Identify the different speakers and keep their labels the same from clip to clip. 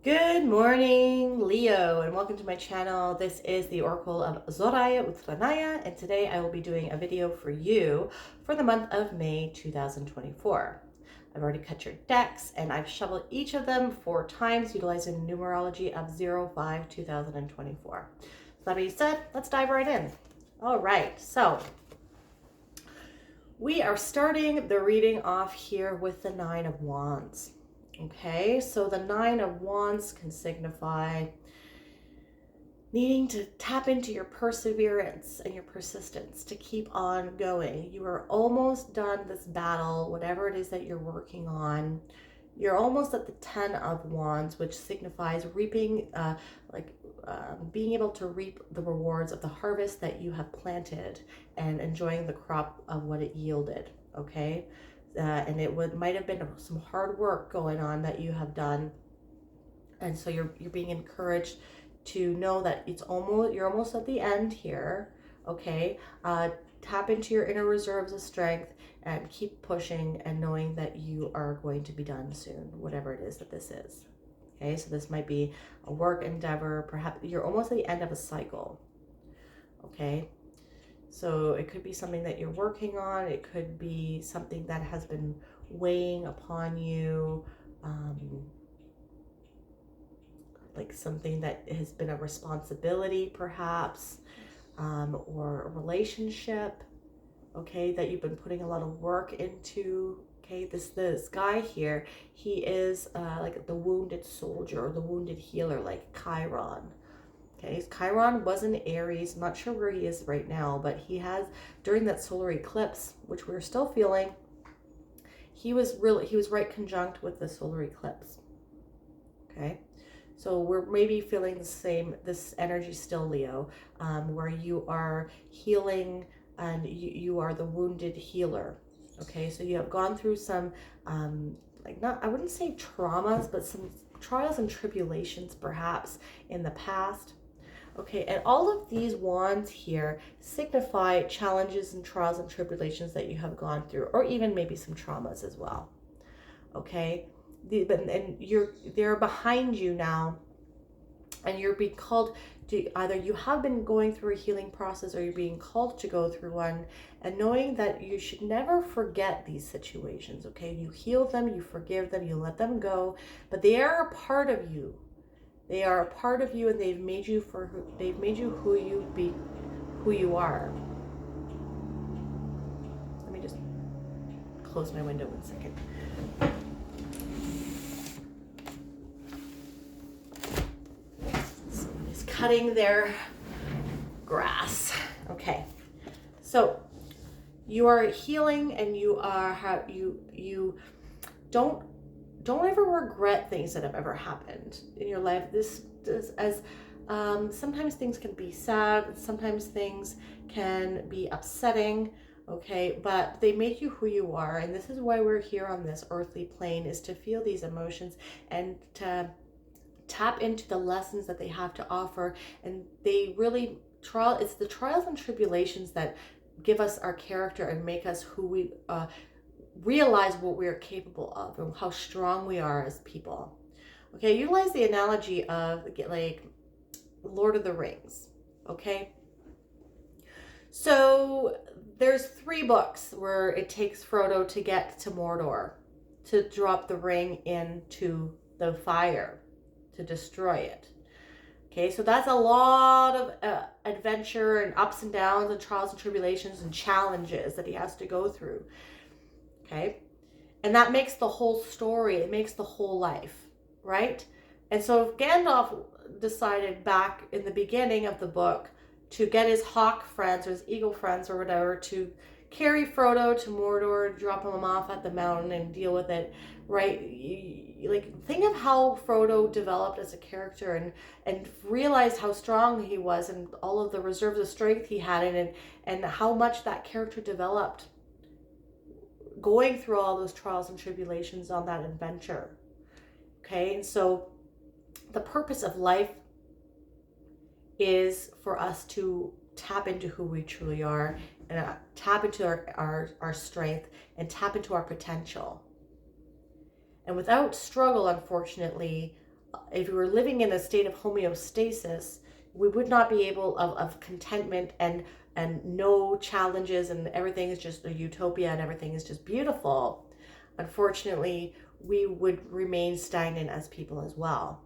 Speaker 1: Good morning, Leo, and welcome to my channel. This is the Oracle of Zoraya Utranaya, and today I will be doing a video for you for the month of May 2024. I've already cut your decks, and I've shuffled each of them 4 times utilizing numerology of 05-2024. So that being said, let's dive right in. All right, so we are starting the reading off here with the Nine of Wands. Okay, so the Nine of Wands can signify needing to tap into your perseverance and your persistence to keep on going. You are almost done this battle, whatever it is that you're working on. You're almost at the 10 of Wands, which signifies reaping, being able to reap the rewards of the harvest that you have planted and enjoying the crop of what it yielded. Okay. And it might have been some hard work going on that you have done, and so you're being encouraged to know that you're almost at the end here. Okay, tap into your inner reserves of strength and keep pushing and knowing that you are going to be done soon, whatever it is that this is. Okay, so this might be a work endeavor, perhaps you're almost at the end of a cycle. Okay, so it could be something that you're working on. It could be something that has been weighing upon you, like something that has been a responsibility perhaps, or a relationship, okay, that you've been putting a lot of work into. Okay, this guy here, he is like the wounded soldier or the wounded healer, like Chiron. Okay, Chiron was in Aries. I'm not sure where he is right now, but he has, during that solar eclipse, which we're still feeling, he was right conjunct with the solar eclipse. Okay, so we're maybe feeling this energy still, Leo, where you are healing and you are the wounded healer. Okay, so you have gone through some, I wouldn't say traumas, but some trials and tribulations perhaps in the past. Okay, and all of these wands here signify challenges and trials and tribulations that you have gone through, or even maybe some traumas as well. Okay, they're behind you now, and you're being called to, either you have been going through a healing process or you're being called to go through one, and knowing that you should never forget these situations. Okay, you heal them, you forgive them, you let them go, but they are a part of you. They are a part of you, and they've made you who you are. Let me just close my window 1 second. Somebody's cutting their grass. Okay, so you are healing, and you don't ever regret things that have ever happened in your life. Sometimes things can be sad, sometimes things can be upsetting, okay, but they make you who you are, and this is why we're here on this earthly plane, is to feel these emotions and to tap into the lessons that they have to offer. And they really it's the trials and tribulations that give us our character and make us who we realize what we are capable of and how strong we are as people. Okay, utilize the analogy of like Lord of the Rings. Okay, so there's 3 books where it takes Frodo to get to Mordor, to drop the ring into the fire, to destroy it. Okay, so that's a lot of adventure and ups and downs and trials and tribulations and challenges that he has to go through. Okay, and that makes the whole story, it makes the whole life, right? And so Gandalf decided back in the beginning of the book to get his hawk friends or his eagle friends or whatever to carry Frodo to Mordor, drop him off at the mountain and deal with it, right? Like, think of how Frodo developed as a character and realized how strong he was and all of the reserves of strength he had and how much that character developed going through all those trials and tribulations on that adventure. Okay, and so the purpose of life is for us to tap into who we truly are, and tap into our strength, and tap into our potential. And without struggle, unfortunately, if we were living in a state of homeostasis, we would not be able of contentment and no challenges, and everything is just a utopia and everything is just beautiful. Unfortunately, we would remain stagnant as people as well,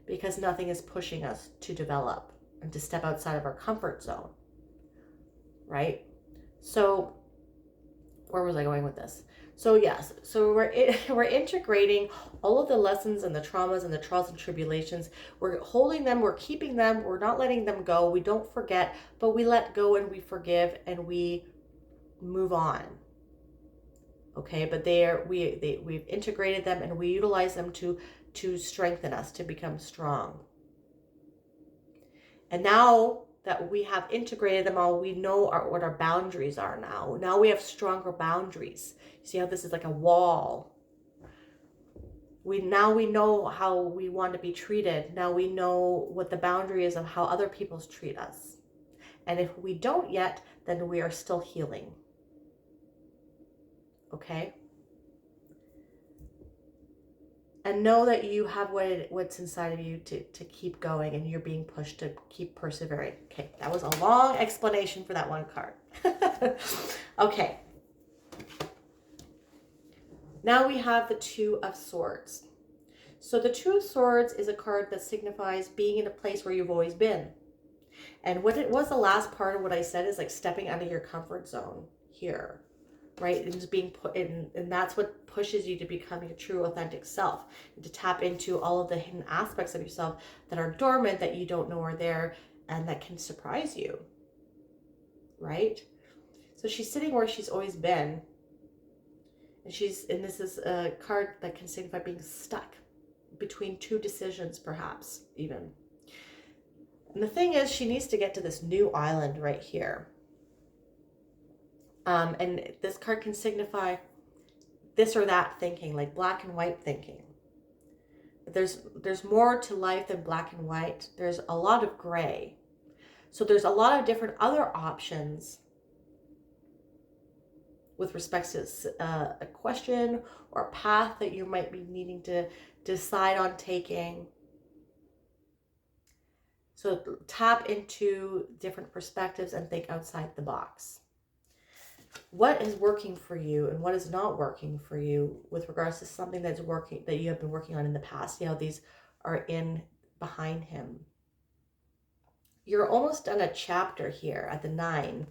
Speaker 1: because nothing is pushing us to develop and to step outside of our comfort zone, right? So where was I going with this? So yes, so we're integrating all of the lessons and the traumas and the trials and tribulations. We're holding them, we're keeping them, we're not letting them go. We don't forget, but we let go and we forgive and we move on. Okay, but we've integrated them and we utilize them to strengthen us, to become strong. And now that we have integrated them all, we know what our boundaries are now. Now we have stronger boundaries. You see how this is like a wall? We know how we want to be treated. Now we know what the boundary is of how other people treat us. And if we don't yet, then we are still healing. Okay? And know that you have what's inside of you to keep going, and you're being pushed to keep persevering. Okay, that was a long explanation for that one card. Okay. Now we have the Two of Swords. So the Two of Swords is a card that signifies being in a place where you've always been. And what it was, the last part of what I said is like stepping out of your comfort zone here. Right? And just being put in, and that's what pushes you to become your true authentic self, and to tap into all of the hidden aspects of yourself that are dormant, that you don't know are there, and that can surprise you. Right? So she's sitting where she's always been, and this is a card that can signify being stuck between two decisions, perhaps even. And the thing is, she needs to get to this new island right here. And this card can signify this or that thinking, like black and white thinking. But there's more to life than black and white. There's a lot of gray. So there's a lot of different other options with respect to a question or a path that you might be needing to decide on taking. So tap into different perspectives and think outside the box. What is working for you and what is not working for you with regards to something that's working, that you have been working on in the past? See how these are in behind him. You're almost done a chapter here at the 9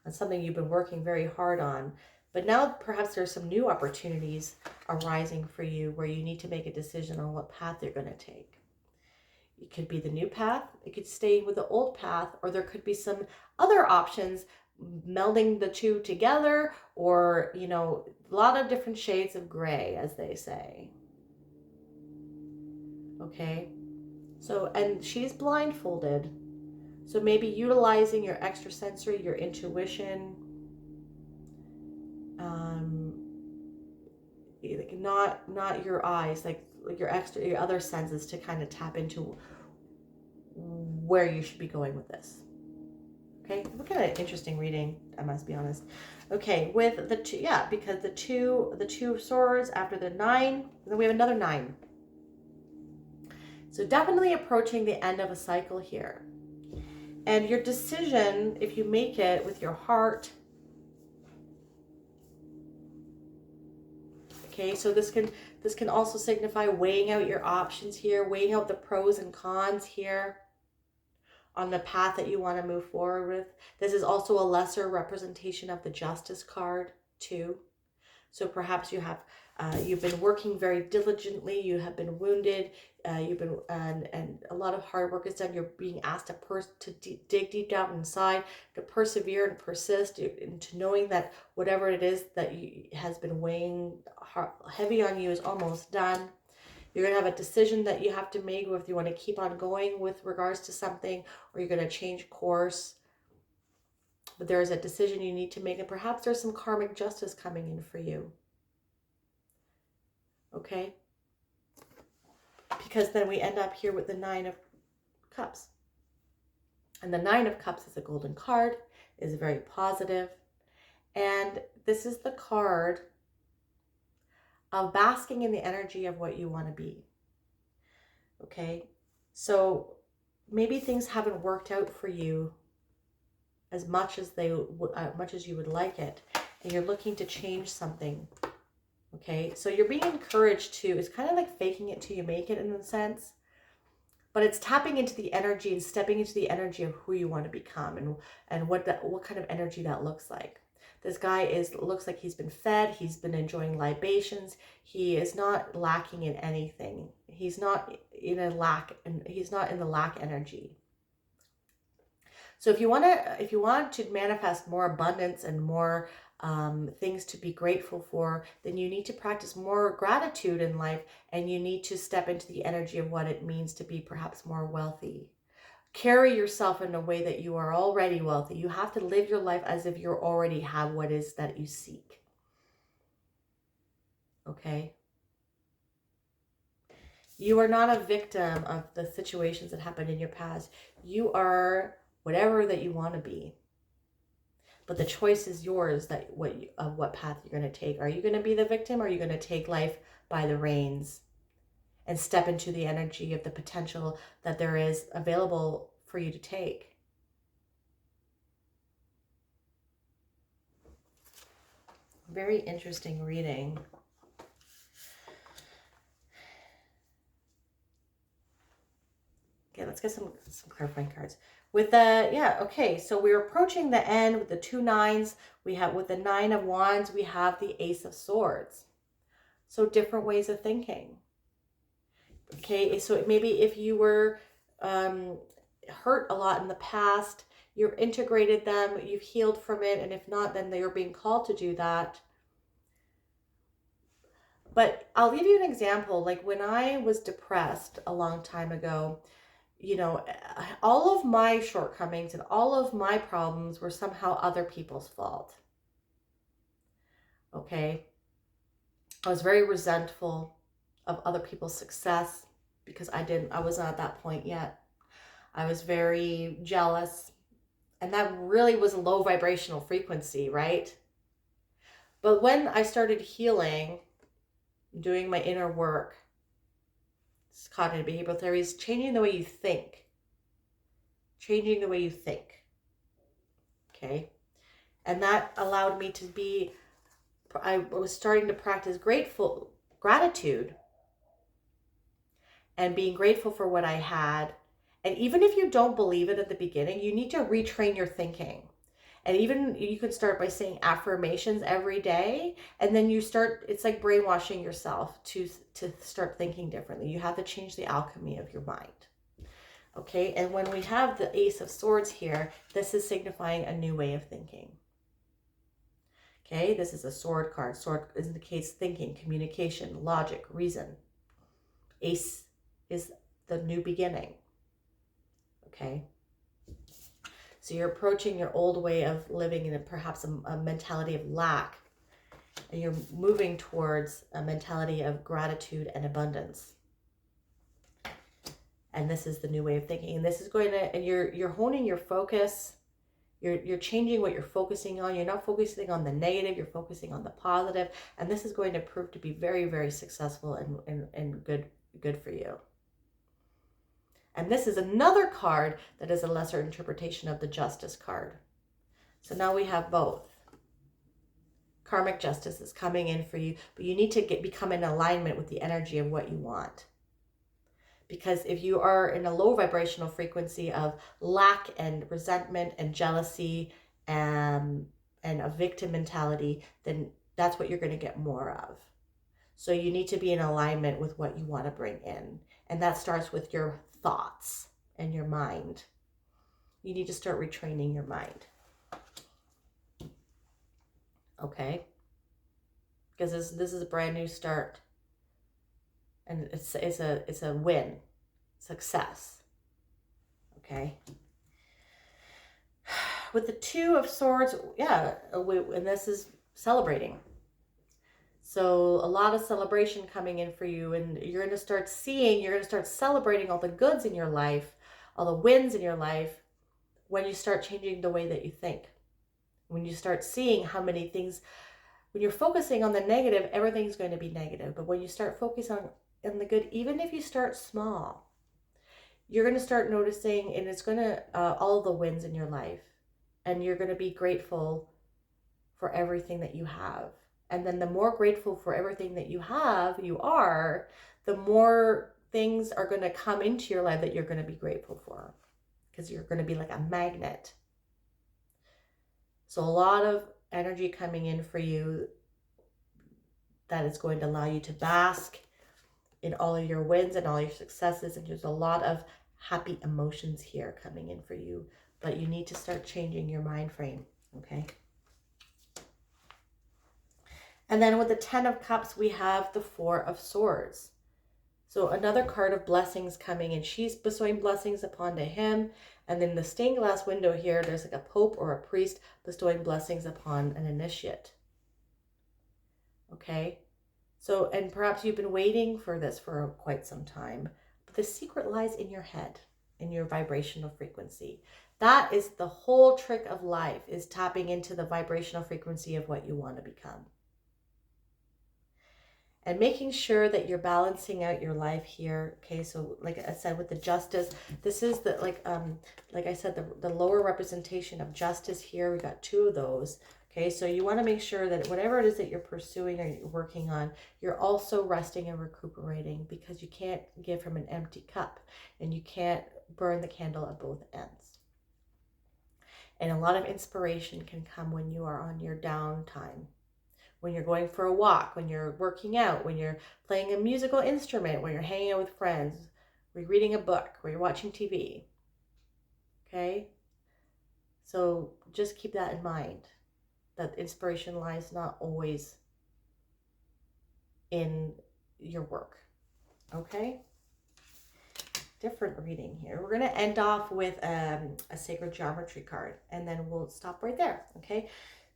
Speaker 1: on something you've been working very hard on, but now perhaps there's some new opportunities arising for you where you need to make a decision on what path you're going to take. It could be the new path, it could stay with the old path, or there could be some other options melding the two together, or, you know, a lot of different shades of gray, as they say. Okay, so, and she's blindfolded, so maybe utilizing your extrasensory, your intuition, like not your eyes, like your other senses, to kind of tap into where you should be going with this. Okay, what kind of interesting reading, I must be honest. Okay, with the two, yeah, because the two of swords after the 9, and then we have another 9. So definitely approaching the end of a cycle here. And your decision, if you make it with your heart, okay, so this can also signify weighing out your options here, weighing out the pros and cons here on the path that you want to move forward with. This is also a lesser representation of the Justice card too. So perhaps you have you've been working very diligently, you have been wounded, you've been and a lot of hard work is done. You're being asked to dig deep down inside, to persevere and persist into knowing that whatever it is that has been weighing heavy on you is almost done. You're going to have a decision that you have to make if you want to keep on going with regards to something, or you're going to change course. But there is a decision you need to make, and perhaps there's some karmic justice coming in for you. Okay? Because then we end up here with the 9 of Cups. And the 9 of Cups is a golden card, is very positive. And this is the card of basking in the energy of what you want to be. Okay, so maybe things haven't worked out for you as much as much as you would like it, and you're looking to change something. Okay, so you're being encouraged to, it's kind of like faking it till you make it in a sense, but it's tapping into the energy and stepping into the energy of who you want to become, and what kind of energy that looks like. This guy looks like he's been fed, he's been enjoying libations, he is not lacking in anything. He's not in a lack, and he's not in the lack energy. So if you want to manifest more abundance and more things to be grateful for, then you need to practice more gratitude in life, and you need to step into the energy of what it means to be perhaps more wealthy. Carry yourself in a way that you are already wealthy. You have to live your life as if you already have what is that you seek. Okay? You are not a victim of the situations that happened in your past. You are whatever that you want to be. But the choice is yours, that what path you're going to take. Are you going to be the victim, or are you going to take life by the reins and step into the energy of the potential that there is available for you to take? Very interesting reading. Okay, let's get some clarifying cards. With the, yeah, okay, so we're approaching the end with the 2 9s. We have, with the 9 of Wands, we have the Ace of Swords. So different ways of thinking. Okay, so maybe if you were hurt a lot in the past, you've integrated them, you've healed from it, and if not, then they're being called to do that. But I'll give you an example. Like when I was depressed a long time ago, all of my shortcomings and all of my problems were somehow other people's fault. Okay? I was very resentful of other people's success because I wasn't at that point yet. I was very jealous, and that really was a low vibrational frequency, right? But when I started healing, doing my inner work, cognitive behavioral theories, changing the way you think. Okay? And that allowed me to be, I was starting to practice gratitude and being grateful for what I had. And even if you don't believe it at the beginning, you need to retrain your thinking. And even you can start by saying affirmations every day, and then it's like brainwashing yourself to start thinking differently. You have to change the alchemy of your mind. Okay, and when we have the Ace of Swords here, this is signifying a new way of thinking. Okay, this is a sword card. Sword indicates thinking, communication, logic, reason. Ace is the new beginning. Okay, so you're approaching your old way of living in perhaps a mentality of lack, and you're moving towards a mentality of gratitude and abundance. And this is the new way of thinking. And this is going to, and you're honing your focus. You're changing what you're focusing on. You're not focusing on the negative, you're focusing on the positive. And this is going to prove to be very, very successful and good for you. And this is another card that is a lesser interpretation of the Justice card. So now we have both. Karmic justice is coming in for you, but you need to become in alignment with the energy of what you want. Because if you are in a low vibrational frequency of lack and resentment and jealousy and a victim mentality, then that's what you're going to get more of. So you need to be in alignment with what you want to bring in. And that starts with your thoughts and your mind. You need to start retraining your mind. Okay? Because this is a brand new start. And it's a win. Success. Okay? With the Two of Swords, yeah, and this is celebrating. So a lot of celebration coming in for you, and you're going to start celebrating all the goods in your life, all the wins in your life, when you start changing the way that you think. When you start seeing how many things, when you're focusing on the negative, everything's going to be negative. But when you start focusing on the good, even if you start small, you're going to start noticing, and it's going to, all the wins in your life. And you're going to be grateful for everything that you have. And then the more grateful for everything that you have, you are, the more things are going to come into your life that you're going to be grateful for, because you're going to be like a magnet. So a lot of energy coming in for you that is going to allow you to bask in all of your wins and all your successes. And there's a lot of happy emotions here coming in for you, but you need to start changing your mind frame, okay? And then with the 10 of Cups, we have the 4 of Swords. So another card of blessings coming in. She's bestowing blessings upon him. And then the stained glass window here, there's like a pope or a priest bestowing blessings upon an initiate. Okay? So, and perhaps you've been waiting for this for quite some time. But the secret lies in your head, in your vibrational frequency. That is the whole trick of life, is tapping into the vibrational frequency of what you want to become. And making sure that you're balancing out your life here. Okay, so like I said, with the Justice, this is the, like I said, the lower representation of justice here. We got 2 of those. Okay, so you want to make sure that whatever it is that you're pursuing or you're working on, you're also resting and recuperating, because you can't give from an empty cup, and you can't burn the candle at both ends. And a lot of inspiration can come when you are on your downtime. When you're going for a walk, when you're working out, when you're playing a musical instrument, when you're hanging out with friends, when you're reading a book, when you're watching TV. Okay? So just keep that in mind, that inspiration lies not always in your work. Okay? Different reading here. We're going to end off with a sacred geometry card, and then we'll stop right there. Okay?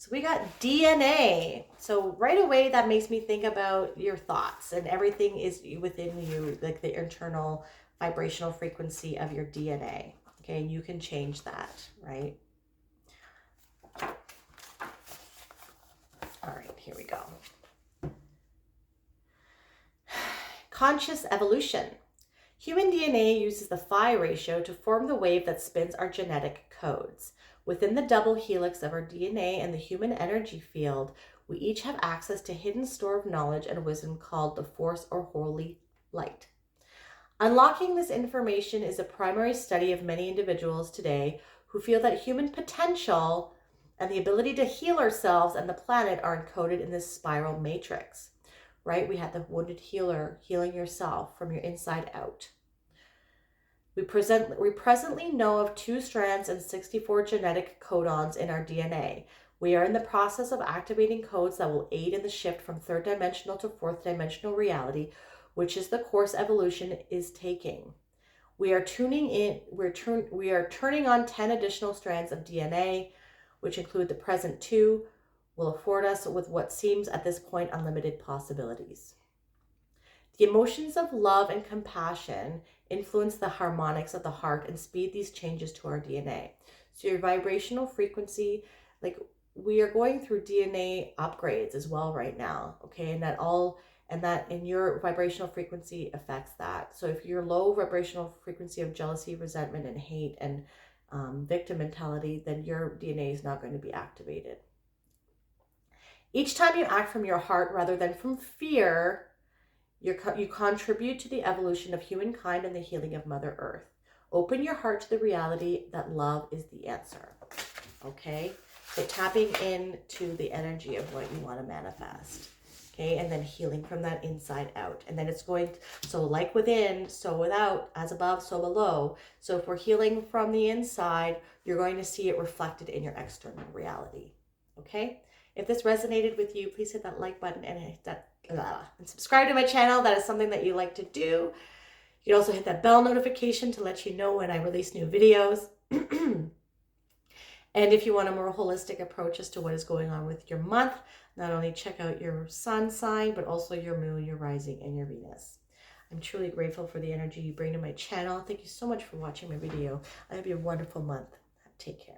Speaker 1: So we got DNA. So right away, that makes me think about your thoughts, and everything is within you, like the internal vibrational frequency of your DNA. Okay, and you can change that, right? All right, here we go. Conscious evolution. Human DNA uses the phi ratio to form the wave that spins our genetic codes. Within the double helix of our DNA and the human energy field, we each have access to hidden store of knowledge and wisdom called the Force or Holy Light. Unlocking this information is a primary study of many individuals today who feel that human potential and the ability to heal ourselves and the planet are encoded in this spiral matrix, right? We had the wounded healer healing yourself from your inside out. We presently know of 2 strands and 64 genetic codons in our DNA. We are in the process of activating codes that will aid in the shift from 3rd dimensional to 4th dimensional reality, which is the course evolution is taking. We are turning on 10 additional strands of DNA, which include the present 2, will afford us with what seems at this point unlimited possibilities. The emotions of love and compassion influence the harmonics of the heart and speed these changes to our DNA. So your vibrational frequency, like we are going through DNA upgrades as well right now, okay? And that in your vibrational frequency affects that. So if you're low vibrational frequency of jealousy, resentment, and hate, and victim mentality, then your DNA is not going to be activated. Each time you act from your heart rather than from fear, you contribute to the evolution of humankind and the healing of Mother Earth. Open your heart to the reality that love is the answer. Okay? So tapping into the energy of what you want to manifest. Okay? And then healing from that inside out. And then it's going to, so like within, so without, as above, so below. So if we're healing from the inside, you're going to see it reflected in your external reality. Okay? If this resonated with you, please hit that like button and hit that and subscribe to my channel. That is something that you like to do. You can also hit that bell notification to let you know when I release new videos. And if you want a more holistic approach as to what is going on with your month, not only check out your sun sign, but also your moon, your rising, and your Venus. I'm truly grateful for the energy you bring to my channel. Thank you so much for watching my video. I hope you have a wonderful month. Take care.